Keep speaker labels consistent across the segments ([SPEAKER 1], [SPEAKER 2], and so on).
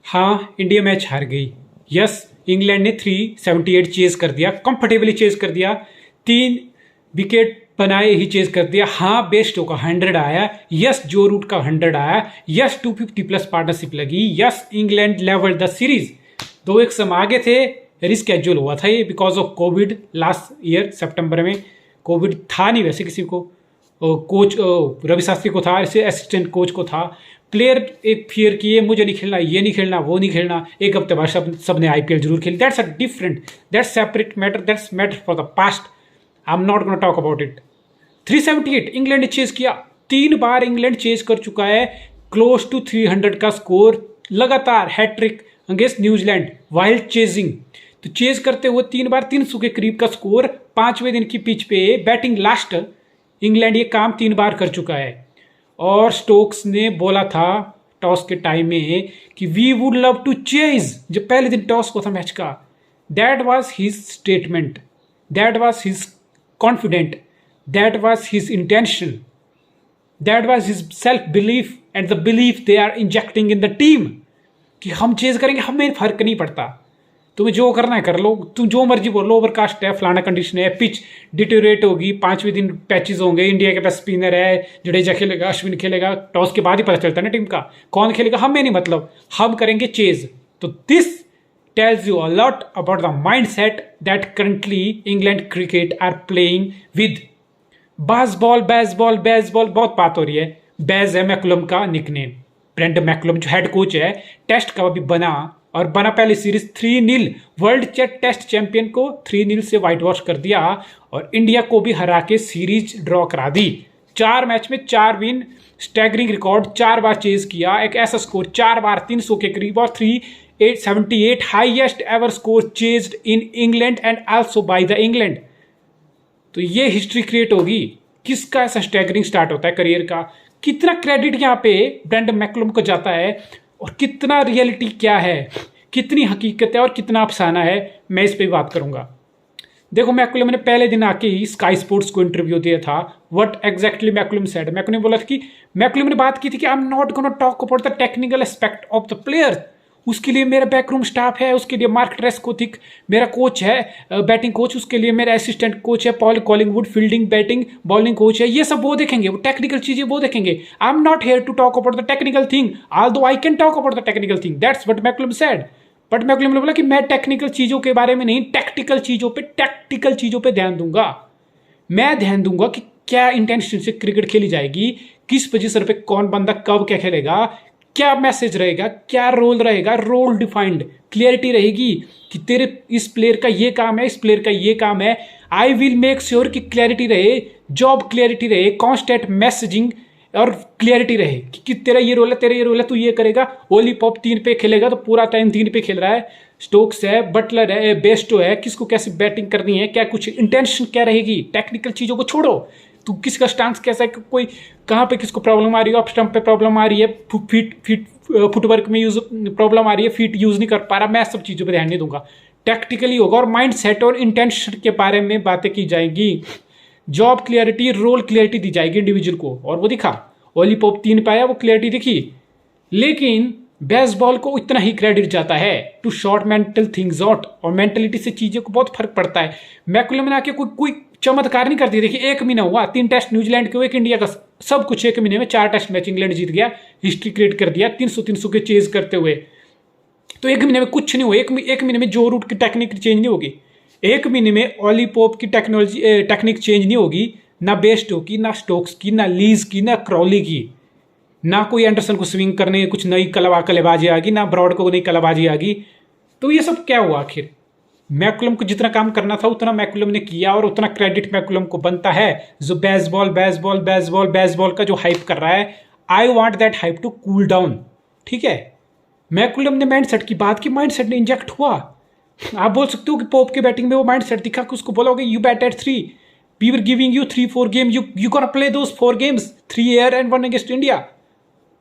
[SPEAKER 1] हाँ, India match हार गई। यस, इंग्लैंड ने 378 चेज कर दिया, कंफर्टेबली चेज कर दिया, 3 विकेट बनाए ही चेज कर दिया। हाँ, बेस्टो का 100 आया। यस, जो रूट का 100 आया। यस, 250 प्लस पार्टनरशिप लगी। Yes, England level the series. 2-1 से हम आगे थे। रिस्केड्यूल हुआ था ये because of Covid. Last year सितंबर में कोविड था नहीं वैसे किसी को, कोच रवि शास्त्री को था, असिस्टेंट कोच को था। प्लेयर एक फियर किए, मुझे नहीं खेलना, ये नहीं खेलना, वो नहीं खेलना। एक हफ्ते बाद सबने आईपीएल जरूर खेली। That's a different, that's separate matter, that's matter for the past. I am not gonna talk about it. 378 England ने चेज किया। 3 बार इंग्लैंड चेज कर चुका है। क्लोज टू 300 का स्कोर, लगातार hattrick against New Zealand wild chasing. तो चेज करते हुए 3 बार 300 के करीब का स्कोर। 5वें दिन की पिच पे बैटिंग लास्ट, इंग्लैंड ये काम 3 बार कर चुका है। और स्टोक्स ने बोला था टॉस के टाइम में कि we would love to chase, जब पहले दिन टॉस को था मैच का। That was his statement, that was his confident, that was his intention, that was his self belief and the belief they are injecting in the team कि हम chase करेंगे, हमें फर्क नहीं पड़ता, तुम्हें जो करना है कर लो, तुम जो मर्जी बोलो, ओवरकास्ट है, फलाना कंडीशन है, पिच डिटेरियोरेट होगी, 5वें दिन पैचेज होंगे, इंडिया के पास स्पिनर है, जडेजा खेलेगा, अश्विन खेलेगा। टॉस के बाद ही पता चलता है ना टीम का कौन खेलेगा, हमें नहीं मतलब, हम करेंगे चेज। तो this tells you a lot about the mind set that currently England cricket are playing with. Bazball Bazball Bazball बहुत बात हो रही है। बेज है मैकुलम का निकनेम। ब्रेंडन मैकुलम जो हेड कोच है, टेस्ट का भी बना, और बना पहली सीरीज 3-0 वर्ल्ड टेस्ट चैंपियन को 3-0 से व्हाइट वॉश कर दिया, और इंडिया को भी हरा के सीरीज ड्रॉ करा दी। 4 मैच में 4 विन, स्टैगरिंग रिकॉर्ड। 4 बार चेज किया, एक ऐसा स्कोर 4 बार 300 के करीब, और 378 highest ever score chased in England and also by the England. तो ये हिस्ट्री क्रिएट होगी। किसका ऐसा स्टैगरिंग स्टार्ट होता है करियर का? कितना क्रेडिट यहाँ पे ब्रेंडन मैकुलम को जाता है, और कितना रियलिटी क्या है, कितनी हकीकत है और कितना अफसाना है, मैं इस पे भी बात करूंगा। देखो, मैकुलम ने पहले दिन आके ही स्काई स्पोर्ट्स को इंटरव्यू दिया था। What exactly McCullum said? McCullum ने बोला था कि मैकुलम ने बात की थी कि आई am not gonna talk about the technical aspect of the player. उसके लिए मेरा बैकरूम स्टाफ है, उसके लिए मार्क ट्रेस्कोथिक मेरा कोच है, बैटिंग कोच, उसके लिए मेरा असिस्टेंट कोच है, Paul Collingwood fielding batting bowling coach है। ये सब वो देखेंगे, वो टेक्निकल चीजें वो देखेंगे। I am not here to talk about the technical thing, although I can talk about the technical thing. That's what McCullum said. But McCullum ने बोला कि मैं टेक्निकल चीजों के बारे में नहीं, टैक्टिकल चीजों पे ध्यान दूंगा। मैं ध्यान दूंगा कि क्या इंटेंशन से क्रिकेट खेली जाएगी, किस पोजीशन पे कौन बंदा कब क्या खेलेगा, क्या मैसेज रहेगा, क्या रोल रहेगा, रोल डिफाइंड, क्लियरिटी रहेगी कि तेरे इस प्लेयर का ये काम है, इस प्लेयर का ये काम है। आई विल मेक श्योर कि क्लैरिटी रहे, जॉब क्लियरिटी रहे, कॉन्स्टेंट मैसेजिंग और क्लियरिटी रहे कि तेरा ये रोल है, तेरा ये रोल है, तू ये करेगा। ओली पॉप 3 पे खेलेगा तो पूरा टाइम 3 पे खेल रहा है। स्टोक्स है, बटलर है, बेस्टो है, किसको कैसे बैटिंग करनी है, क्या कुछ इंटेंशन क्या रहेगी, टेक्निकल चीज़ों को छोड़ो। तू किसका स्टांस कैसा है, कोई कहाँ पे किसको प्रॉब्लम आ रही है, ऑफ स्टंप पे प्रॉब्लम आ रही है, फुटवर्क में यूज प्रॉब्लम आ रही है, फीट यूज नहीं कर पा रहा, मैं सब चीज़ों पे ध्यान नहीं दूंगा। टैक्टिकली होगा और माइंड सेट और इंटेंशन के बारे में बातें की जाएगी। जॉब क्लियरिटी, रोल क्लियरिटी दी जाएगी इंडिविजुअल को, और वो दिखा। ओली पॉप 3 पे आया, वो क्लियरिटी दिखी। लेकिन बेसबॉल को इतना ही क्रेडिट जाता है to sort mental things out, और मेंटलिटी से चीज़ों को बहुत फर्क पड़ता है। मैकुलम ने आके कोई चमत्कार नहीं करती। देखिए, 1 महीना हुआ, 3 टेस्ट न्यूजीलैंड के, 1 इंडिया का, सब कुछ 1 महीने में 4 टेस्ट मैच इंग्लैंड जीत गया, हिस्ट्री क्रिएट कर दिया 300 के चेज करते हुए। तो 1 महीने में कुछ नहीं हुआ। एक महीने में जो रूट की टेक्निक चेंज नहीं होगी, 1 महीने में ओली पॉप की टेक्निक चेंज नहीं होगी, ना बेस्टो की, ना स्टोक्स की, ना लीज की, ना क्रॉली की, ना कोई एंडरसन को स्विंग करने कुछ नई कलाबाजी आ गई, ना ब्रॉड को नई कलाबाजी आ गई। तो ये सब क्या हुआ आखिर? मैकुलम को जितना काम करना था उतना मैकुलम ने किया, और उतना क्रेडिट मैकुलम को बनता है। जो बेसबॉल का जो हाइप कर रहा है, I want that hype to cool down. ठीक है, मैकुलम ने माइंडसेट की बात की, माइंडसेट ने इंजेक्ट हुआ। आप बोल सकते हो कि पोप के बैटिंग में वो माइंडसेट दिखा कि उसको बोलोगे you bat at 3, we were giving you 3-4 game, you gonna play those 4 games, 3 here and 1 against India.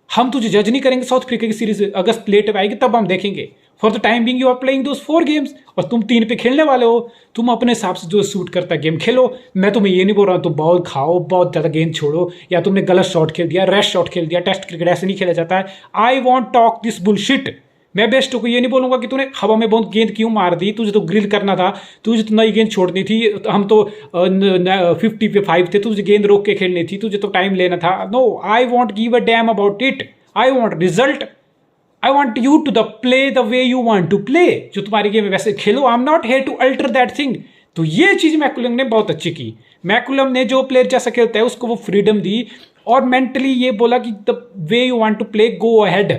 [SPEAKER 1] हम तुझे जज नहीं करेंगे, साउथ अफ्रीका की सीरीज अगस्त लेट आएगी तब हम देखेंगे। For the time being you are playing those 4 games, और तुम 3 पे खेलने वाले हो। तुम अपने हिसाब से जो सूट करता है गेम खेलो। मैं तुम्हें ये नहीं बोल रहा हूँ तुम बॉल खाओ, बहुत ज़्यादा गेंद छोड़ो, या तुमने गलत शॉट खेल दिया, रैश शॉट खेल दिया। टेस्ट क्रिकेट ऐसे नहीं खेला जाता है। I want talk this bullshit. मैं बेस्टो को ये नहीं बोलूंगा कि तूने हवा में बहुत गेंद क्यों मार दी, तुझे तो ग्रिल करना था, तुझे तो नई गेंद छोड़नी थी, हम तो 55 थे, तुझे गेंद रोक के खेलनी थी, तुझे तो टाइम लेना था। No, I won't give a damn about it, I want result, I want you to the play the way you want to play, जो तुम्हारी गेम है वैसे खेलो, I am not here to alter that thing. तो ये चीज McCullum ने बहुत अच्छी की। मैकुलम ने जो प्लेयर जैसा खेलता है उसको वो फ्रीडम दी और मेंटली ये बोला कि the way you want to play go ahead.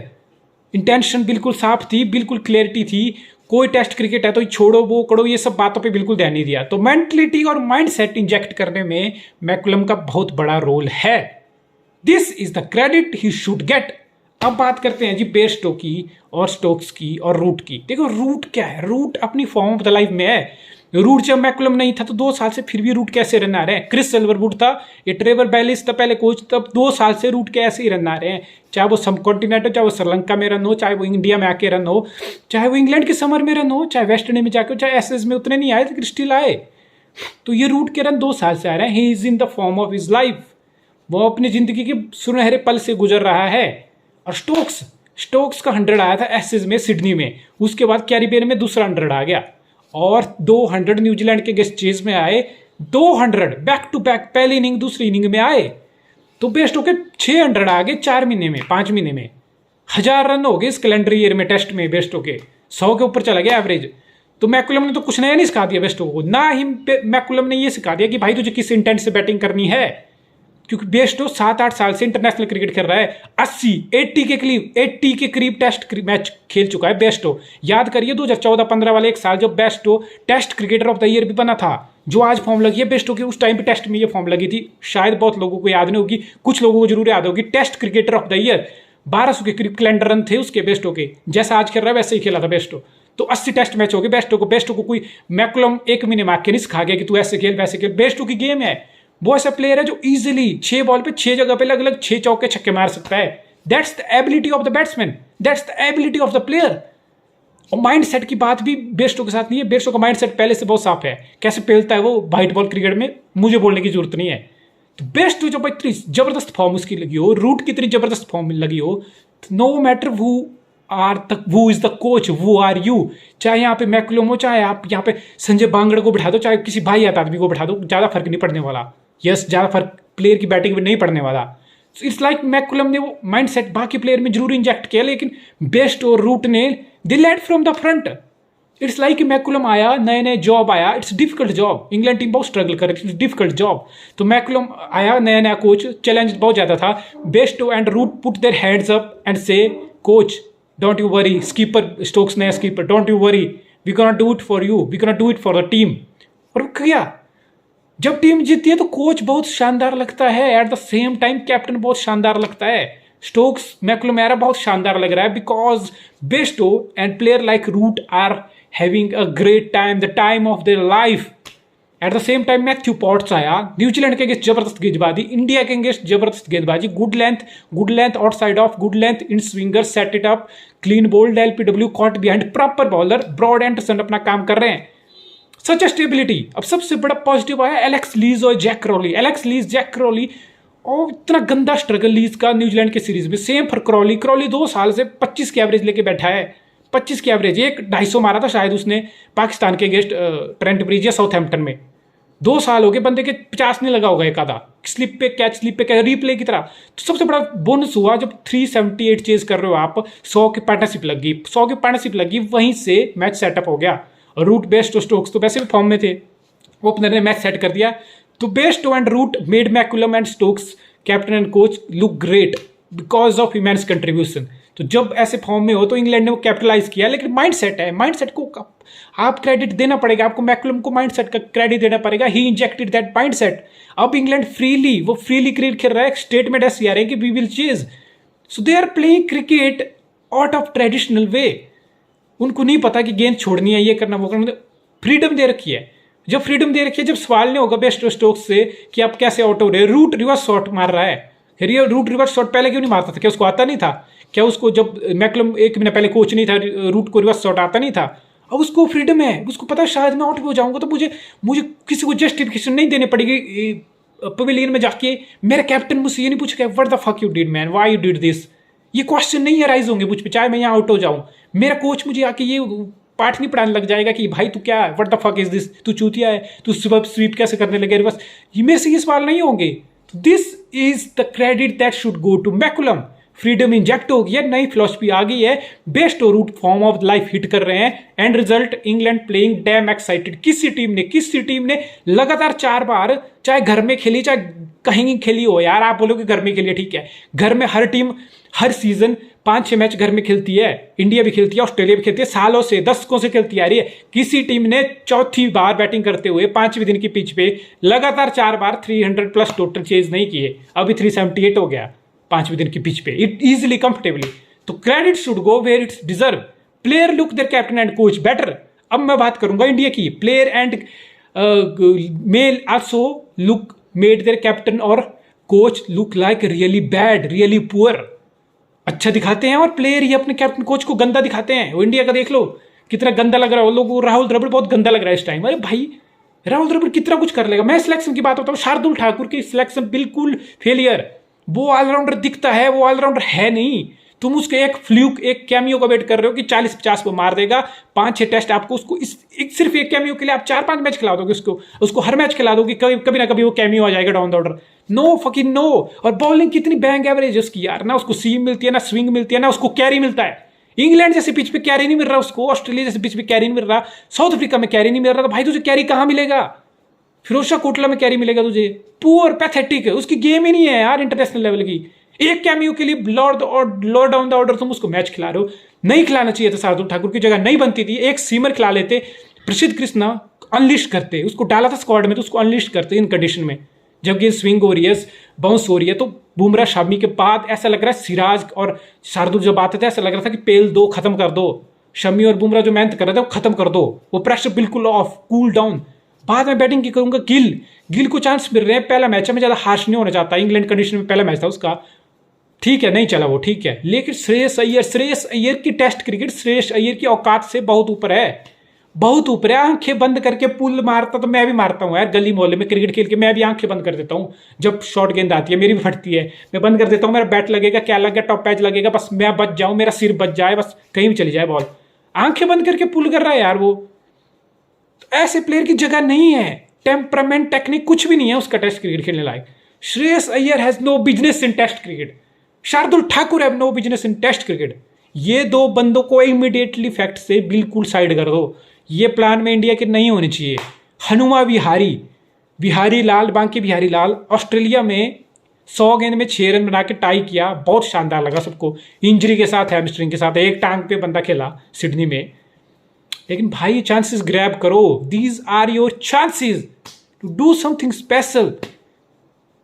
[SPEAKER 1] Intention बिल्कुल साफ थी, बिल्कुल क्लैरिटी थी, कोई टेस्ट क्रिकेट है तो छोड़ो वो करो, ये सब बातों पे बिल्कुल ध्यान नहीं दिया। तो मेंटलिटी और माइंड सेट इंजेक्ट करने में मैकुलम का बहुत बड़ा रोल है। This is the credit he should get. अब बात करते हैं जी बेस्टो की और स्टोक्स की और रूट की। देखो रूट क्या है, रूट अपनी फॉर्म ऑफ द लाइफ में है। रूट जब मैकुलम नहीं था तो 2 साल से फिर भी रूट कैसे रन आ रहे हैं। क्रिस सिल्वरवुड था, ये ट्रेवर बेलिस था पहले कोच, तब 2 साल से रूट कैसे ही रन आ रहे हैं। चाहे वो सब कॉन्टिनेंट हो, चाहे वो श्रीलंका में रन हो, चाहे वो इंडिया में आके रन हो, चाहे वो इंग्लैंड के समर में रन हो, चाहे वेस्ट इंडीज में जाके हो, चाहे एसएस में उतने नहीं आए लेकिन स्टिल आए। तो ये रूट के रन 2 साल से आ रहे हैं। He is in the form of his life, वो अपनी जिंदगी के सुनहरे पल से गुजर रहा है। और स्टोक्स का 100 आया था एसएस में सिडनी में, उसके बाद कैरिबियन में दूसरा 100 आ गया और 200 न्यूजीलैंड के गेस्ट चेज में आए। 200 बैक टू बैक, पहली इनिंग दूसरी इनिंग में आए। तो बेस्ट होके 600 आ गए 4 महीने में, 5 महीने में 1000 रन हो गए इस कैलेंडर ईयर में टेस्ट में। बेस्ट होके 100 के ऊपर चला गया एवरेज। तो मैकुलम ने तो कुछ नया नहीं सिखा दिया बेस्टो को, ना ही मैकुलम ने ये सिखा दिया कि भाई तुझे किस इंटेंट से बैटिंग करनी है, क्योंकि बेस्टो 7-8 साल से इंटरनेशनल क्रिकेट खेल रहा है। 80 के करीब टेस्ट मैच खेल चुका है बेस्टो। याद करिए 2014-15 वाले एक साल जब Bairstow test cricketer of the year भी बना था, जो आज फॉर्म लगी है बेस्टो की, उस टाइम पे टेस्ट में ये फॉर्म लगी थी। शायद बहुत लोगों को याद नहीं होगी, कुछ लोगों को जरूर याद होगी। Test cricketer of the year 1200 के करीब कैलेंडर रन थे उसके बेस्टो के, जैसा आज खेल रहा है वैसे ही खेला था बेस्टो। तो 80 टेस्ट मैच हो गए बेस्टो को कोई मैकुलम 1 महीने में आके नहीं सिखा गया कि तू ऐसे खेल वैसे खेल। बेस्टो की गेम है, वो ऐसा प्लेयर है जो इजीली 6 बॉल पे 6 जगह पे अलग अलग 6 चौके छक्के मार सकता है। That's the ability of the batsman, that's the ability of the player. और माइंड सेट की बात भी बेस्टो के साथ नहीं है। बेस्टो का माइंड सेट पहले से बहुत साफ है, कैसे पेलता है वो व्हाइट बॉल क्रिकेट में मुझे बोलने की जरूरत नहीं है। तो बेस्टो जब इतनी जबरदस्त फॉर्म उसकी लगी हो, रूट की इतनी जबरदस्त फॉर्म लगी हो, no matter who is the coach, who are you। चाहे यहाँ पे मैकुलम हो, चाहे आप यहाँ पे संजय बांगड़ को बिठा दो, चाहे किसी भाई आदमी को बिठा दो, ज्यादा फर्क नहीं पड़ने वाला। यस, ज्यादा फर्क प्लेयर की बैटिंग में नहीं पड़ने वाला। इट्स लाइक मैकुलम ने वो माइंड सेट बाकी प्लेयर में जरूर इंजेक्ट किया, लेकिन बेस्ट और रूट ने they led from the front. It's like McCullum आया, नए नए जॉब आया, it's difficult job. England team बहुत स्ट्रगल कर रही थी, इट्स डिफिकल्ट जॉब। तो मैकुलम आया, नया नया कोच, चैलेंज बहुत ज्यादा था। Best and Root put their hands up and said coach don't you worry, skipper Stokes नया skipper, don't you worry, we can do it for you, we can do it for the team. और क्या, जब team जीतती है तो coach बहुत शानदार लगता है, eight the same time captain बहुत शानदार लगता है। स्टोक्स मैकुलम बहुत शानदार लग रहा है because Bairstow and player like Root are having a great time, the time of their life. At the same time Matthew Potts आया, न्यूजीलैंड के अगेंस्ट जबरदस्त गेंदबाजी, इंडिया के अगेंस्ट जबरदस्त गेंदबाजी, good length outside off, good length inswinger, set it up, clean bowled, LBW, caught behind, proper bowler, Broad Anderson अपना काम कर रहे हैं। Such stability. अब सबसे बड़ा पॉजिटिव आया एलेक्स लीज और जैक क्रॉली, और इतना गंदा स्ट्रगल लीज का न्यूजीलैंड के सीरीज में। सेम फॉर क्रॉली 2 साल से 25 की एवरेज लेके बैठा है, 25 की एवरेज। एक 250 मारा था शायद उसने पाकिस्तान के अगेंस्ट ट्रेंट ब्रिज या साउथहैम्पटन में। 2 साल हो गए, बंदे के 50 नहीं लगा होगा एक आधा, स्लिप पे कैच रीप्ले की तरह। तो सबसे बड़ा बोनस हुआ जब 378 चेज कर रहे हो आप, 100 की पार्टनरशिप लगी, वहीं से मैच सेटअप हो गया। रूट, बेस्ट और स्टोक्स तो वैसे भी फॉर्म में थे, ओपनर ने मैच सेट कर दिया। तो Bairstow and Root made McCullum and Stokes captain and coach look great because of immense contribution. तो जब ऐसे फॉर्म में हो तो इंग्लैंड ने वो कैपिटलाइज किया। लेकिन माइंडसेट है, माइंडसेट को आप क्रेडिट देना पड़ेगा, आपको मैकुलम को माइंडसेट का क्रेडिट देना पड़ेगा। He injected that mindset. अब इंग्लैंड फ्रीली क्रिकेट खेल रहा है, स्टेटमेंट ऐसी आ रही है कि we will chase. So they are playing cricket out of traditional way. उनको नहीं पता कि गेंद छोड़नी है, ये करना वो करना, फ्रीडम दे रखी है। जब फ्रीडम दे रखी है, जब सवाल नहीं होगा बेस्ट स्टोक्स से कि आप कैसे आउट हो रहे, रूट रिवर्स शॉट मार रहा है। फिर ये रूट रिवर्स शॉट पहले क्यों नहीं मारता था? क्या उसको आता नहीं था? क्या उसको जब मैकुलम 1 महीना पहले कोच नहीं था, रूट को रिवर्स शॉट आता नहीं था? अब उसको फ्रीडम है, उसको पता है शायद मैं आउट हो जाऊंगा तो मुझे किसी को जस्टिफिकेशन नहीं देनी पड़ेगी पवेलियन में जाके। मेरा कैप्टन मुझसे ये नहीं पूछेगा what the fuck you did man, why you did this. ये क्वेश्चन नहीं अराइज होंगे मुझ पे, चाहे मैं यहाँ आउट हो जाऊं। मेरा कोच मुझे आके ये पाठ नहीं पढ़ाने लग जाएगा कि भाई तू क्या है, what the fuck is this, तू चूतिया है, तू सुबह स्वीप कैसे करने लगे, बस ये मेरे से ये सवाल नहीं होंगे। This is the credit that should go to McCullum. Freedom inject हो गया, नई फिलोसफी आ गई है, best Root form of life hit कर रहे हैं, and result England playing damn excited. किसी टीम ने लगातार 4 बार, चाहे घर में खेली चाहे कहीं खेली हो, यार आप बोलोगे घर में खेली, ठीक है, घर में हर टीम हर सीजन 5-6 मैच घर में खेलती है, इंडिया भी खेलती है, ऑस्ट्रेलिया भी खेलती है, सालों से दशकों से खेलती आ रही है। किसी टीम ने चौथी बार बैटिंग करते हुए 5वें दिन की पिच पे लगातार 4 बार 300+ टोटल चेज नहीं किए, अभी 378 हो गया 5वें दिन की पिच पे, इट इजिली कंफर्टेबली। तो credit should go where it's deserve. Player look their captain and coach better. अब मैं बात करूंगा इंडिया की। Player and male also look made their captain और coach look like really bad, really poor. अच्छा दिखाते हैं और प्लेयर ही अपने कैप्टन कोच को गंदा दिखाते हैं। वो इंडिया का देख लो कितना गंदा लग रहा है, वो लोग राहुल द्रविड़ बहुत गंदा लग रहा है इस टाइम। अरे भाई राहुल द्रविड़ कितना कुछ कर लेगा। मैं सिलेक्शन की बात होता हूँ, शार्दुल ठाकुर की सिलेक्शन बिल्कुल फेलियर। वो ऑलराउंडर दिखता है, वो ऑलराउंडर है नहीं। तुम उसके एक फ्लूक, एक कैमियो का वेट कर रहे हो कि 40-50 को मार देगा, 5-6 टेस्ट आपको उसको सिर्फ एक कैमियो के लिए आप 4-5 मैच खिला दोगे उसको हर मैच खिला दोगे, कभी ना कभी वो कैमियो आ जाएगा down the order. No fucking no. और बॉलिंग कितनी बैंग एवरेज है उसकी यार, ना उसको सीम मिलती है, ना स्विंग मिलती है, ना उसको कैरी मिलता है। इंग्लैंड जैसे पिच पे कैरी नहीं मिल रहा उसको, ऑस्ट्रेलिया जैसे पिच पे कैरी नहीं मिल रहा, साउथ अफ्रीका में कैरी नहीं मिल रहा, तो भाई तुझे कैरी कहां मिलेगा? फिरोजशाह कोटला में कैरी मिलेगा तुझे? पुअर, पैथेटिक है, उसकी गेम ही नहीं है यार इंटरनेशनल लेवल की। एक कैमियो के लिए लो डाउन द ऑर्डर तुम उसको मैच खिला रहे हो। नहीं खिलाना चाहिए था, शार्दुल ठाकुर की जगह नहीं बनती थी, एक सीमर खिला लेते, प्रसिद्ध कृष्णा अनलिस्ट करते, उसको डाला था स्क्वाड में तो उसको अनलिस्ट करते इन कंडीशन में, जब ये स्विंग हो रही है, बाउंस हो रही है। तो बुमराह शामी के बाद ऐसा लग रहा है सिराज और शार्दुल जब आते थे ऐसा लग रहा था कि पेल 2 खत्म कर दो, शमी और बुमराह जो मेहनत कर रहे थे वो खत्म कर दो, वो प्रेशर बिल्कुल ऑफ, कूल डाउन। बाद में बैटिंग की करूंगा गिल को चांस मिल रहे हैं, पहला मैच है, मैं ज्यादा हार्श नहीं होना चाहता, इंग्लैंड कंडीशन में पहला मैच था उसका, ठीक है नहीं चला वो, ठीक है, लेकिन श्रेयस अय्यर की टेस्ट क्रिकेट श्रेयस अय्यर की औकात से बहुत ऊपर है, बहुत ऊपर है। आंखें बंद करके पुल मारता तो मैं भी मारता हूँ यार, गली मोहल्ले में क्रिकेट खेल के मैं भी आंखें बंद कर देता हूँ, जब शॉर्ट गेंद आती है मेरी भी फटती है, मैं बंद कर देता हूँ, मेरा बैट लगेगा क्या लग गया, टॉप पैच लगेगा, बस मैं बच जाऊँ, मेरा सिर बच जाए, बस कहीं भी चली जाए बॉल। आंखें बंद करके पुल कर रहा है यार वो। तो ऐसे प्लेयर की जगह नहीं है, टेम्परामेंट टेक्निक कुछ भी नहीं है उसका टेस्ट क्रिकेट खेलने लायक। Shreyas Iyer has no business in test cricket, Shardul Thakur have no business in test cricket. ये 2 बंदों को इमीडिएटली फैक्ट से बिल्कुल साइड कर दो, ये प्लान में इंडिया के नहीं होनी चाहिए। हनुमा बिहारी लाल, बांकी बिहारी लाल ऑस्ट्रेलिया में 100 गेंद में 6 रन बना के टाई किया, बहुत शानदार लगा सबको, इंजरी के साथ, हैमस्ट्रिंग के साथ, एक टांग पे बंदा खेला सिडनी में। लेकिन भाई चांसेस ग्रैब करो, these are your chances to do something special.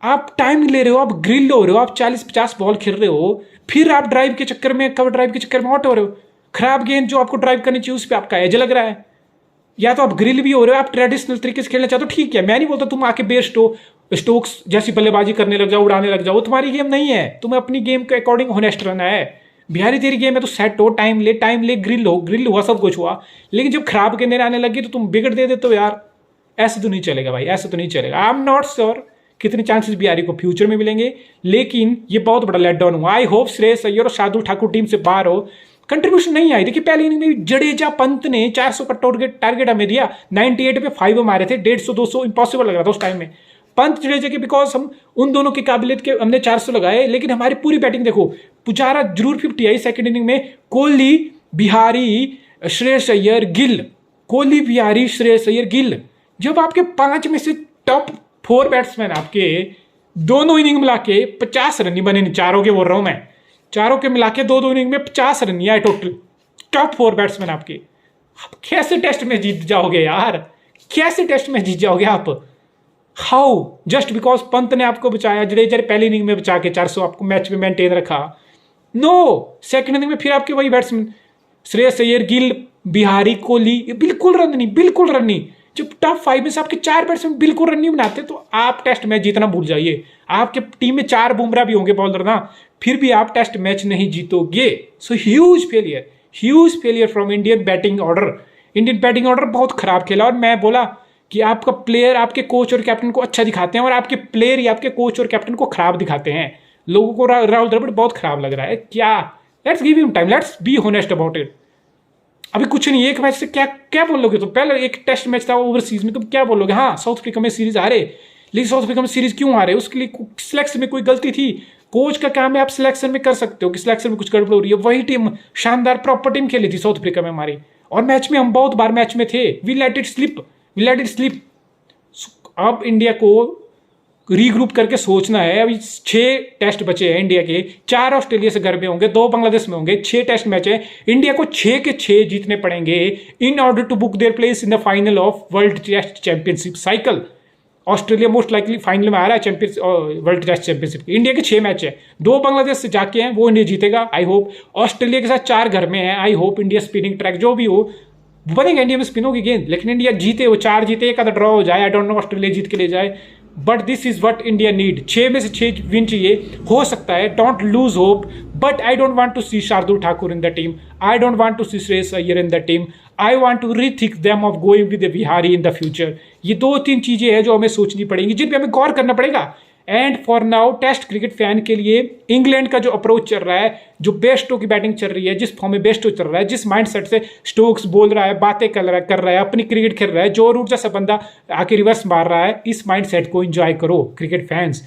[SPEAKER 1] आप टाइम ले रहे हो, आप ग्रिल हो रहे हो, आप 40-50 बॉल खेल रहे हो, फिर आप ड्राइव के चक्कर में, कवर ड्राइव के चक्कर में आउट हो रहे हो। खराब गेंद जो आपको ड्राइव करनी चाहिए उस पर आपका एज लग रहा है, या तो आप ग्रिल भी हो रहे हो, आप ट्रेडिशनल तरीके से खेलना चाहते हो, ठीक है, मैं नहीं बोलता तुम आके बेस्ट हो, स्टोक्स जैसी बल्लेबाजी करने लग जाओ, उड़ाने लग जाओ, तुम्हारी गेम नहीं है, तुम्हें अपनी गेम के अकॉर्डिंग होनेस्ट रहना है। बिहारी तेरी गेम है तो सेट हो, टाइम ले, ग्रिल हुआ, सब कुछ हुआ, लेकिन जब खराब गेंदें आने लगी तो तुम बिगड़ दे देते हो यार, ऐसे तो नहीं चलेगा भाई, ऐसे तो नहीं चलेगा। आई एम नॉट श्योर कितने चांसेस बिहारी को फ्यूचर में मिलेंगे, लेकिन ये बहुत बड़ा लेट डाउन हुआ। आई होप श्रेयस अय्यर और शार्दुल ठाकुर टीम से बाहर हो, कंट्रीब्यूशन नहीं आई। देखिए पहली इनिंग में जडेजा पंत ने 400 का टारगेट हमें दिया, 98 पे 5 मारे थे, 150-200 इंपॉसिबल लग रहा था उस टाइम में पंत जडेजा के, बिकॉज हम उन दोनों की काबिलियत के हमने 400 लगाए, लेकिन हमारी पूरी बैटिंग देखो, पुजारा जरूर 50 आई सेकंड इनिंग में, कोहली बिहारी श्रेयस अय्यर गिल, कोहली बिहारी श्रेयस अय्यर गिल। जब आपके 5 में से टॉप 4 बैट्समैन आपके दोनों इनिंग मिला के 50 रन नहीं बने, चारों के बोल रहा हूं मैं, चारों के मिला के 2 इनिंग में 50 रन नहीं आए टोटल, टॉप 4 बैट्समैन आपके, आप कैसे टेस्ट में जीत जाओगे यार, कैसे टेस्ट में जीत जाओगे आप? हाउ? जस्ट बिकॉज पंत ने आपको बचाया, जडेजा पहली इनिंग में बचा के 400 आपको मैच में मेंटेन रखा। नो, सेकंड इनिंग में फिर आपके वही बैट्समैन श्रेयस अय्यर गिल बिहारी कोहली बिल्कुल रन नहीं। जब टॉप 5 में से आपके 4 बैट्समैन बिल्कुल रन नहीं बनाते तो आप टेस्ट मैच जीतना भूल जाइए। आपके टीम में 4 बुमराह भी होंगे बॉलर ना, फिर भी आप टेस्ट मैच नहीं जीतोगे। So huge failure from Indian batting order बहुत खराब खेला। और मैं बोला कि आपका प्लेयर आपके कोच और कैप्टन को अच्छा दिखाते हैं और आपके प्लेयर या आपके कोच और कैप्टन को खराब दिखाते हैं। लोगों को राहुल द्रविड़ बहुत खराब लग रहा है क्या। Let's give him time, let's be honest about it. अभी कुछ नहीं, एक मैच से क्या क्या बोलोगे तुम। पहले एक टेस्ट मैच था ओवरसीज में, तुम क्या बोलोगे, हाँ साउथ अफ्रीका में सीरीज हारे, लेकिन साउथ अफ्रीका में सीरीज क्यों हारे, उसके लिए सिलेक्शन में कोई गलती थी। कोच का काम है, आप सिलेक्शन में कर सकते हो कि सिलेक्शन में कुछ गड़बड़ हो रही है। वही टीम शानदार प्रॉपर टीम खेली थी साउथ अफ्रीका में हमारी, और मैच में हम बहुत बार मैच में थे। We let it slip, we let it slip. अब इंडिया को रीग्रुप करके सोचना है। अभी 6 टेस्ट बचे हैं इंडिया के, 4 ऑस्ट्रेलिया से घर में होंगे, 2 बांग्लादेश में होंगे, 6 टेस्ट मैच है। इंडिया को 6 के 6 जीतने पड़ेंगे in order to book their place in the final of World Test Championship cycle. Australia most likely final में आ रहा है champions World Test Championship. India के 6 मैच है, 2 बांग्लादेश से जाके हैं, वो इंडिया जीतेगा आई होप। ऑस्ट्रेलिया के साथ 4 घर में है, I hope India spinning track जो भी हो बनेगा, इंडिया में स्पिन होगी गेंद, लेकिन इंडिया जीते, वो 4 जीते, एक आधा ड्रॉ हो जाए, आई डोंट नो ऑस्ट्रेलिया जीत के ले जाए, but this is what India need. 6 में से 6 विन चाहिए, हो सकता है, don't lose hope. But I don't want to see Shardul Thakur in the team, I don't want to see Shreyas Iyer in the team, I want to rethink them of going with Vihari in the future. ये 2-3 चीजें हैं जो हमें सोचनी पड़ेंगी, जिन पे हमें गौर करना पड़ेगा। And for now test cricket fan के लिए इंग्लैंड का जो अप्रोच चल रहा है, जो बेस्टो की बैटिंग चल रही है, जिस फॉर्म में बेस्टो चल रहा है, जिस माइंडसेट से स्टोक्स बोल रहा है, बातें कर रहा है, अपनी क्रिकेट खेल रहा है, जो रूट जैसा बंदा आके रिवर्स मार रहा है, इस माइंडसेट को एंजॉय करो cricket fans.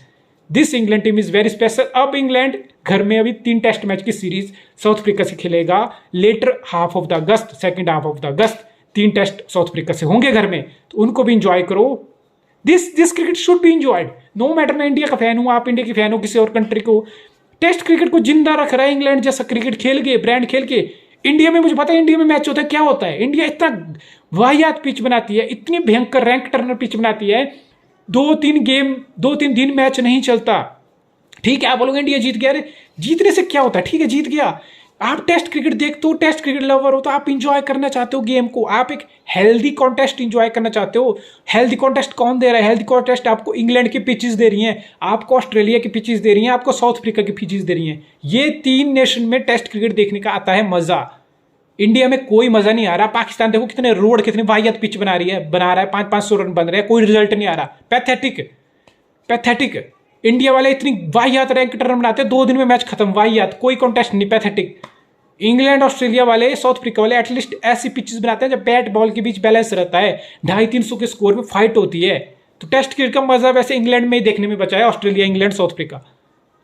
[SPEAKER 1] This England team is very special. अब इंग्लैंड घर में अभी 3 टेस्ट मैच की सीरीज साउथ अफ्रीका से खेलेगा later half of the August, second half of the August. 3 test South Africa से होंगे घर में, तो उनको भी इंजॉय करो। This cricket should be enjoyed, no matter मैं इंडिया का फैन हूं, आप इंडिया के फैन हो, किसी और कंट्री को। टेस्ट क्रिकेट को जिंदा रख रहा है इंग्लैंड जैसा क्रिकेट खेल के, ब्रांड खेल के। इंडिया में मुझे पता है इंडिया में मैच होता है, क्या होता है, इंडिया इतना वाहियात पिच बनाती है, इतनी भयंकर रैंक टर्नर पिच बनाती है, 2-3 दिन मैच नहीं चलता। ठीक है, आप बोलोगे इंडिया जीत गया, अरे जीतने से क्या होता है, ठीक है जीत गया। आप टेस्ट क्रिकेट देखते हो, टेस्ट क्रिकेट लवर हो, तो आप इंजॉय करना चाहते हो गेम को, आप एक हेल्दी कॉन्टेस्ट इंजॉय करना चाहते हो। हेल्दी कॉन्टेस्ट कौन दे रहा है? हेल्दी कॉन्टेस्ट आपको इंग्लैंड की पिचेस दे रही हैं, आपको ऑस्ट्रेलिया की पिचेस दे रही हैं, आपको साउथ अफ्रीका की पिचेस दे रही हैं। ये 3 नेशन में टेस्ट क्रिकेट देखने का आता है मजा। इंडिया में कोई मजा नहीं आ रहा। पाकिस्तान देखो कितने रोड, कितनी वाहियात पिच बना रहा है, 500 रन बन रहे हैं, कोई रिजल्ट नहीं आ रहा। पैथेटिक। इंडिया वाले इतनी वाहियात रैंक टर्न बनाते हैं, 2 दिन में मैच खत्म, वाहियात, कोई कॉन्टेस्ट नहीं, पैथेटिक। इंग्लैंड ऑस्ट्रेलिया वाले, साउथ अफ्रीका वाले एटलीस्ट ऐसी पिचेस बनाते हैं जब बैट बॉल के बीच बैलेंस रहता है, 250-300 के स्कोर में फाइट होती है। तो टेस्ट क्रिकेट का मजा वैसे इंग्लैंड में ही देखने में बचा है, Australia, England, south Africa.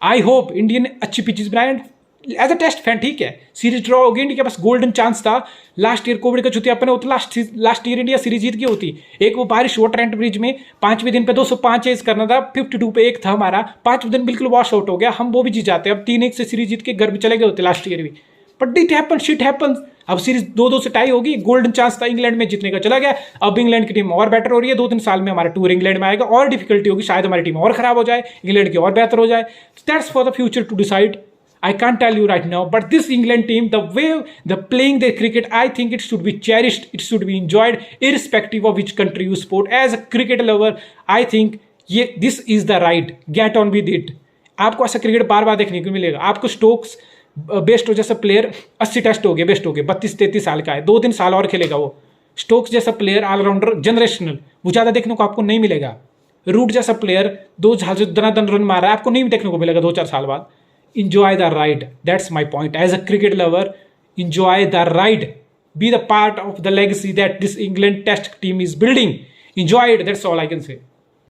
[SPEAKER 1] I hope India ने अच्छी पिचेस बनाए। एज अ टेस्ट फैन ठीक है, सीरीज ड्रॉ होगी, इंडिया के पास गोल्डन चांस था। लास्ट ईयर कोविड का छुट्टियापन होता, लास्ट ईयर इंडिया सीरीज जीत गई होती। एक वो बारिश हुआ ट्रेंट ब्रिज में, 5वें दिन पे 205 चेज करना था, 52 पे 1 था हमारा, 5वें दिन बिल्कुल वॉश आउट हो गया, हम वो भी जीत जाते। अब 3-1 से सीरीज जीत के घर में चले गए होते लास्ट ईयर भी, but it happen, shit happen. अब सीरीज 2-2 से टाई होगी, गोल्डन चांस था इंग्लैंड में जीतने का, चला गया। अब इंग्लैंड की टीम और बेटर हो रही है, 2-3 साल में हमारा टूर इंग्लैंड में आएगा, और डिफिकल्टी होगी, शायद हमारी टीम और खराब हो जाए, इंग्लैंड की और बेहतर हो जाए। That's for the future to decide. I can't tell you right now, but this England team, the way they're playing their cricket, I think it should be cherished, it should be enjoyed, irrespective of which country you support. As a cricket lover, I think this is the right. Get on with it. आपको ऐसा cricket बार बार देखने को मिलेगा। आपको Stokes Bairstow जैसा player 80 test हो गए, best हो गए, 32-33 साल का है, 2-3 साल और खेलेगा वो। स्टोक्स जैसा प्लेयर ऑलराउंडर जनरेशनल, वो ज़्यादा देखने को आपको नहीं मिलेगा। रूट जैसा प्लेयर 2 साल से दनादन रन मार रहा है, आपको नहीं देखने को मिलेगा 2-4 साल बाद। Enjoy the ride. That's my point. As a cricket lover, enjoy the ride. Be the part of the legacy that this England Test team is building. Enjoy it. That's all I can say.